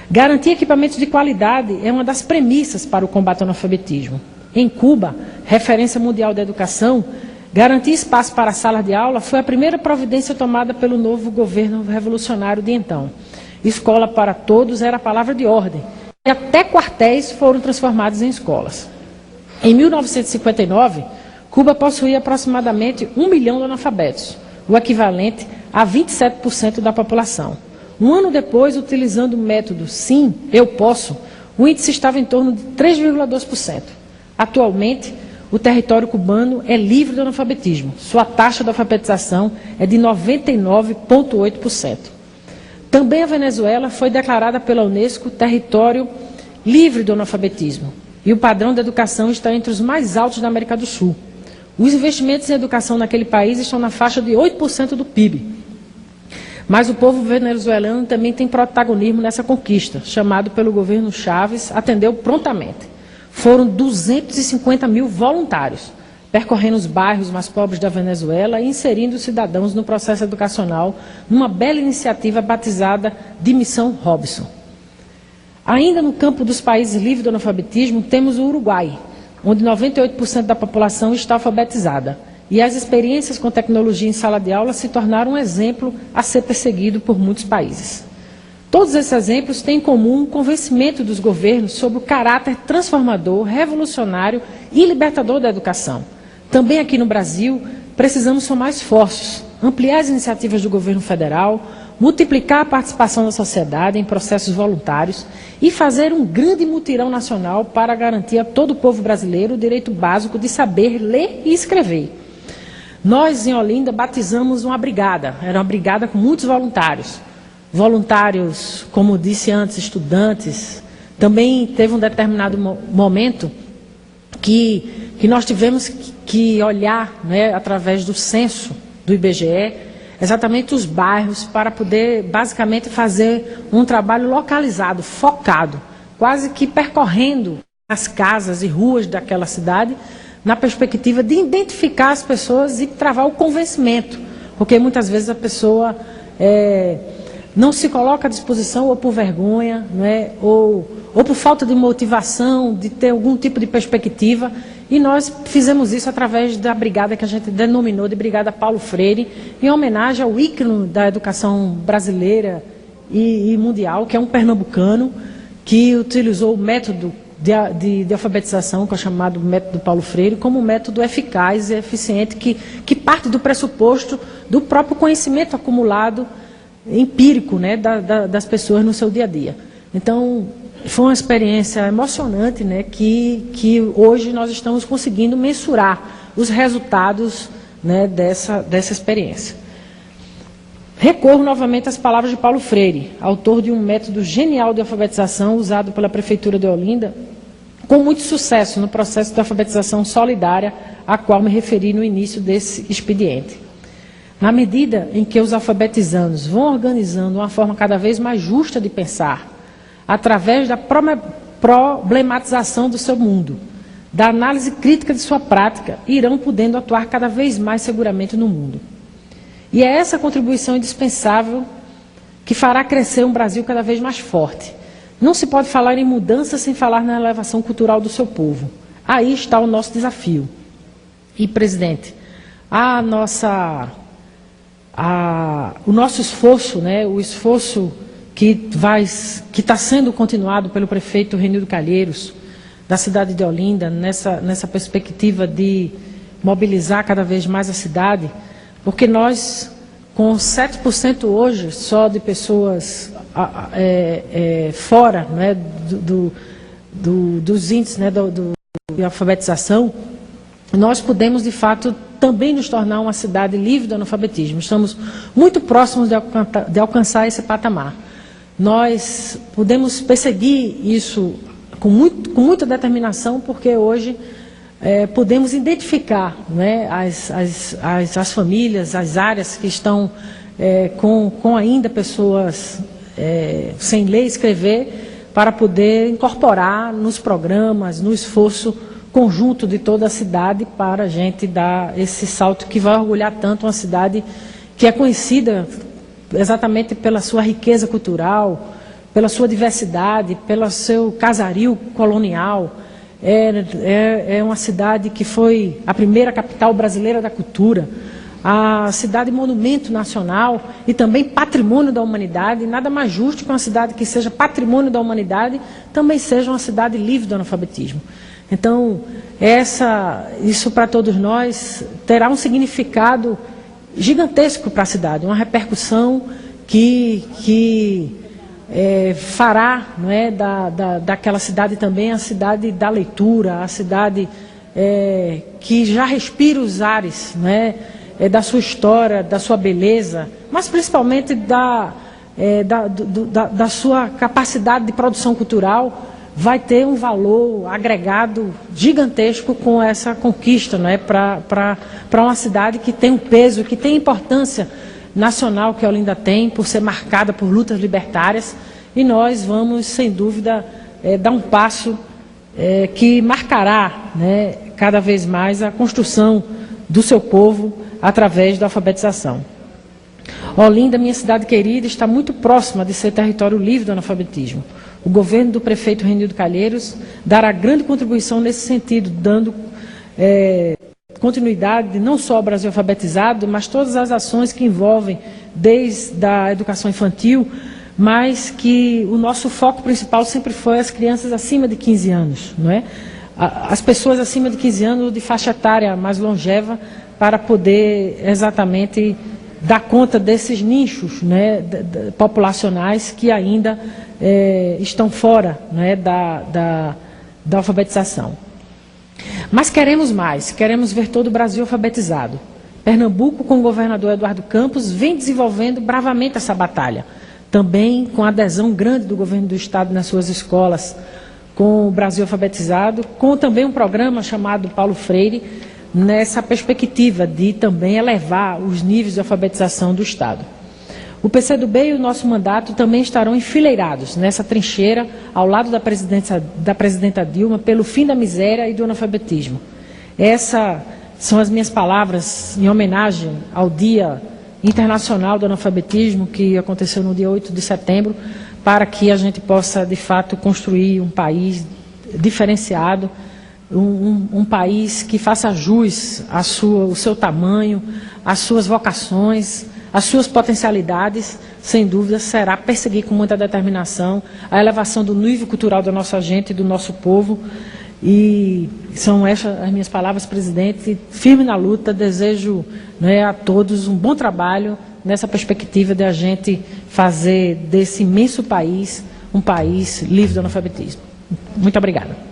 Garantir equipamentos de qualidade é uma das premissas para o combate ao analfabetismo. Em Cuba, referência mundial da educação, garantir espaço para salas de aula foi a primeira providência tomada pelo novo governo revolucionário de então. Escola para todos era a palavra de ordem, e até quartéis foram transformados em escolas. Em 1959, Cuba possuía aproximadamente 1 milhão de analfabetos, o equivalente a 27% da população. Um ano depois, utilizando o método Sim, Eu Posso, o índice estava em torno de 3,2%. Atualmente, o território cubano é livre do analfabetismo. Sua taxa de alfabetização é de 99,8%. Também a Venezuela foi declarada pela Unesco território livre do analfabetismo. E o padrão de educação está entre os mais altos da América do Sul. Os investimentos em educação naquele país estão na faixa de 8% do PIB. Mas o povo venezuelano também tem protagonismo nessa conquista, chamado pelo governo Chávez, atendeu prontamente. Foram 250 mil voluntários, percorrendo os bairros mais pobres da Venezuela e inserindo os cidadãos no processo educacional, numa bela iniciativa batizada de Missão Robson. Ainda no campo dos países livres do analfabetismo, temos o Uruguai, onde 98% da população está alfabetizada. E as experiências com tecnologia em sala de aula se tornaram um exemplo a ser perseguido por muitos países. Todos esses exemplos têm em comum o convencimento dos governos sobre o caráter transformador, revolucionário e libertador da educação. Também aqui no Brasil, precisamos somar esforços, ampliar as iniciativas do governo federal, multiplicar a participação da sociedade em processos voluntários e fazer um grande mutirão nacional para garantir a todo o povo brasileiro o direito básico de saber ler e escrever. Nós, em Olinda, batizamos uma brigada, era uma brigada com muitos voluntários. Voluntários, como disse antes, estudantes. Também teve um determinado momento que nós tivemos que olhar, né, através do censo do IBGE, exatamente os bairros, para poder, basicamente, fazer um trabalho localizado, focado, quase que percorrendo as casas e ruas daquela cidade, na perspectiva de identificar as pessoas e travar o convencimento, porque muitas vezes a pessoa não se coloca à disposição ou por vergonha, né, ou por falta de motivação, de ter algum tipo de perspectiva, e nós fizemos isso através da brigada que a gente denominou de Brigada Paulo Freire, em homenagem ao ícone da educação brasileira e mundial, que é um pernambucano, que utilizou o método de alfabetização, que é chamado método Paulo Freire, como um método eficaz e eficiente, que parte do pressuposto do próprio conhecimento acumulado empírico, né, das pessoas no seu dia a dia. Então, foi uma experiência emocionante, né, que hoje nós estamos conseguindo mensurar os resultados, né, dessa experiência. Recorro novamente às palavras de Paulo Freire, autor de um método genial de alfabetização usado pela Prefeitura de Olinda, com muito sucesso no processo de alfabetização solidária, a qual me referi no início desse expediente. Na medida em que os alfabetizandos vão organizando uma forma cada vez mais justa de pensar, através da problematização do seu mundo, da análise crítica de sua prática, irão podendo atuar cada vez mais seguramente no mundo. E é essa contribuição indispensável que fará crescer um Brasil cada vez mais forte. Não se pode falar em mudança sem falar na elevação cultural do seu povo. Aí está o nosso desafio. E, presidente, o nosso esforço, né, o esforço que está sendo continuado pelo prefeito Renildo Calheiros, da cidade de Olinda, nessa perspectiva de mobilizar cada vez mais a cidade, porque nós, com 7% hoje só de pessoas fora, né, dos índices, né, de alfabetização, nós podemos, de fato, também nos tornar uma cidade livre do analfabetismo. Estamos muito próximos de alcançar esse patamar. Nós podemos perseguir isso com muita determinação, porque hoje podemos identificar, né, as famílias, as áreas que estão com ainda pessoas sem ler e escrever, para poder incorporar nos programas, no esforço conjunto de toda a cidade, para a gente dar esse salto que vai orgulhar tanto uma cidade que é conhecida exatamente pela sua riqueza cultural, pela sua diversidade, pelo seu casario colonial. É uma cidade que foi a primeira capital brasileira da cultura, a cidade monumento nacional e também patrimônio da humanidade. E nada mais justo que uma cidade que seja patrimônio da humanidade também seja uma cidade livre do analfabetismo. Então, isso para todos nós terá um significado gigantesco para a cidade, uma repercussão que fará, não é, daquela cidade também a cidade da leitura, a cidade que já respira os ares, não é, da sua história, da sua beleza, mas principalmente da sua capacidade de produção cultural. Vai ter um valor agregado gigantesco com essa conquista, não é, para uma cidade que tem um peso, que tem importância nacional, que Olinda tem, por ser marcada por lutas libertárias, e nós vamos, sem dúvida, dar um passo que marcará, né, cada vez mais a construção do seu povo através da alfabetização. Olinda, minha cidade querida, está muito próxima de ser território livre do analfabetismo. O governo do prefeito Renildo Calheiros dará grande contribuição nesse sentido, dando continuidade não só ao Brasil alfabetizado, mas todas as ações que envolvem desde a educação infantil, mas que o nosso foco principal sempre foi as crianças acima de 15 anos, não é? As pessoas acima de 15 anos de faixa etária mais longeva, para poder exatamente dar conta desses nichos, né, populacionais que ainda estão fora, né, da alfabetização. Mas queremos mais, queremos ver todo o Brasil alfabetizado. Pernambuco, com o governador Eduardo Campos, vem desenvolvendo bravamente essa batalha, também com a adesão grande do governo do Estado nas suas escolas, com o Brasil alfabetizado, com também um programa chamado Paulo Freire, nessa perspectiva de também elevar os níveis de alfabetização do Estado. O PCdoB e o nosso mandato também estarão enfileirados nessa trincheira, ao lado da presidenta Dilma, pelo fim da miséria e do analfabetismo. Essas são as minhas palavras em homenagem ao Dia Internacional do Analfabetismo, que aconteceu no dia 8 de setembro, para que a gente possa, de fato, construir um país diferenciado, um país que faça jus ao seu tamanho, às suas vocações, às suas potencialidades. Sem dúvida, será perseguir com muita determinação a elevação do nível cultural da nossa gente e do nosso povo. E são essas as minhas palavras, presidente. Firme na luta, desejo, né, a todos um bom trabalho nessa perspectiva de a gente fazer desse imenso país um país livre do analfabetismo. Muito obrigada.